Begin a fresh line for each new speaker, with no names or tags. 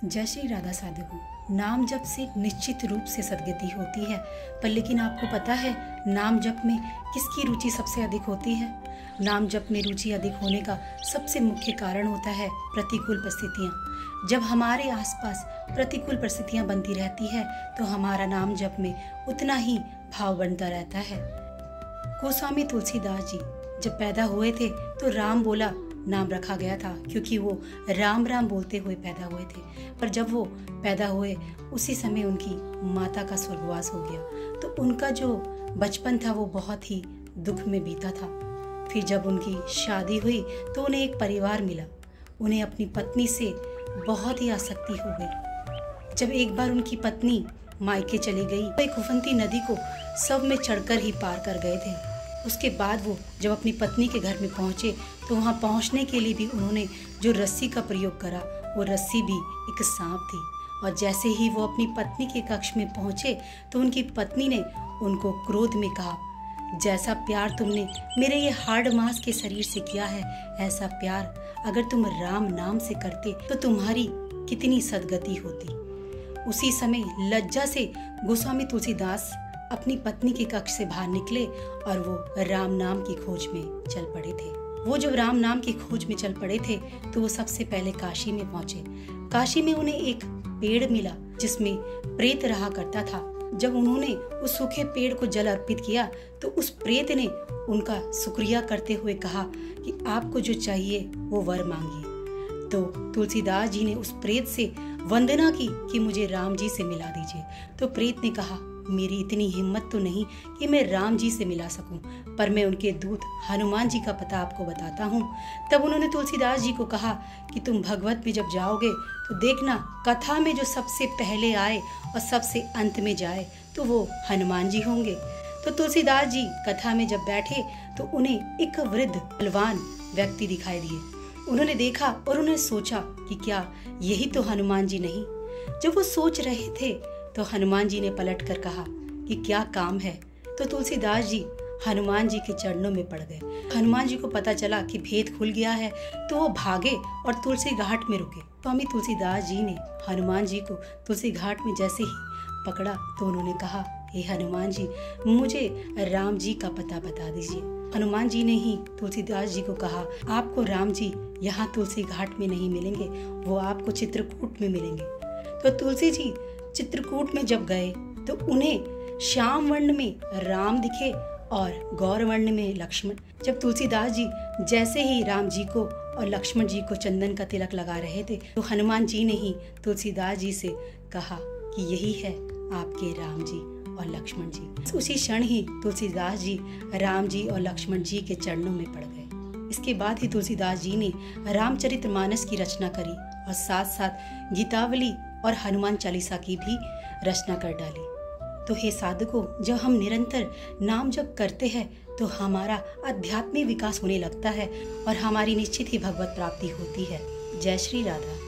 जय श्री राधा साधकों। नाम जप से निश्चित रूप से सद्गति होती है, पर लेकिन आपको पता है नाम जप में किसकी रुचि सबसे अधिक होती है? नाम जप में रुचि अधिक होने का सबसे मुख्य कारण होता है प्रतिकूल परिस्थितियाँ। जब हमारे आसपास प्रतिकूल परिस्थितियाँ बनती रहती है तो हमारा नाम जप में उतना ही भाव बनता रहता है। गोस्वामी तुलसीदास जी जब पैदा हुए थे तो राम बोला नाम रखा गया था, क्योंकि वो राम राम बोलते हुए पैदा हुए थे। पर जब वो पैदा हुए उसी समय उनकी माता का स्वर्गवास हो गया, तो उनका जो बचपन था वो बहुत ही दुख में बीता था। फिर जब उनकी शादी हुई तो उन्हें एक परिवार मिला। उन्हें अपनी पत्नी से बहुत ही आसक्ति हो गई। जब एक बार उनकी पत्नी मायके चली गई तो एक उफनती नदी को सब में चढ़कर ही पार कर गए थे। उसके बाद वो जब अपनी पत्नी के घर में पहुंचे तो वहां पहुंचने के लिए भी उन्होंने जो रस्सी का प्रयोग करा वो रस्सी भी एक सांप थी। और जैसे ही वो अपनी पत्नी के कक्ष में पहुंचे तो उनकी पत्नी ने उनको क्रोध में कहा, जैसा प्यार तुमने मेरे ये हाड़ मांस के शरीर से किया है, ऐसा प्यार अगर तुम राम नाम से करते तो तुम्हारी कितनी सद्गति होती। उसी समय लज्जा से गोस्वामी तुलसीदास अपनी पत्नी के कक्ष से बाहर निकले और वो राम नाम की खोज में चल पड़े थे। वो जब राम नाम की खोज में चल पड़े थे तो वो सबसे पहले काशी में पहुंचे। काशी में उन्हें एक पेड़ मिला जिसमें प्रेत रहा करता था। जब उन्होंने उस सूखे पेड़ को जल अर्पित किया तो उस प्रेत ने उनका शुक्रिया करते हुए कहा कि आपको जो चाहिए वो वर मांगिए। तो तुलसीदास जी ने उस प्रेत से वंदना की कि मुझे राम जी से मिला दीजिए। तो प्रेत ने कहा, मेरी इतनी हिम्मत तो नहीं कि मैं राम जी से मिला सकूं, पर मैं उनके दूत हनुमान जी का पता आपको बताता हूं। तब उन्होंने तुलसीदास जी को कहा कि तुम भगवत में जब जाओगे तो देखना कथा में जो सबसे पहले आए और सबसे अंत में जाए तो वो हनुमान जी होंगे। तो तुलसीदास जी कथा में जब बैठे तो उन्हें एक वृद्ध बलवान व्यक्ति दिखाई दिए। उन्होंने देखा और उन्हें सोचा कि क्या यही तो हनुमान जी नहीं। जब वो सोच रहे थे तो हनुमान जी ने पलट कर कहा कि क्या काम है। तो तुलसीदास जी हनुमान जी के चरणों में पड़ गए। हनुमान जी को पता चला कि भेद खुल गया है तो वो भागे और तुलसी घाट में रुके। स्वामी तुलसीदास जी ने हनुमान जी को तुलसी घाट में जैसे ही पकड़ा तो उन्होंने कहा, हे हनुमान जी, मुझे राम जी का पता बता दीजिए। हनुमान जी ने ही तुलसीदास जी को कहा, आपको राम जी यहाँ तुलसी घाट में नहीं मिलेंगे, वो आपको चित्रकूट में मिलेंगे। तो तुलसी जी चित्रकूट में जब गए तो उन्हें श्याम वर्ण में राम दिखे और गौर वर्ण में लक्ष्मण। जब तुलसीदास जी जैसे ही राम जी को और लक्ष्मण जी को चंदन का तिलक लगा रहे थे तो हनुमान जी ने ही तुलसीदास जी से कहा कि यही है आपके राम जी और लक्ष्मण जी। उसी क्षण ही तुलसीदास जी राम जी और लक्ष्मण जी के चरणों में पड़ गए। इसके बाद ही तुलसीदास जी ने रामचरितमानस की रचना करी और साथ साथ गीतावली और हनुमान चालीसा की भी रचना कर डाली। तो हे साधकों, जब हम निरंतर नाम जप करते हैं तो हमारा आध्यात्मिक विकास होने लगता है और हमारी निश्चित ही भगवत प्राप्ति होती है। जय श्री राधा।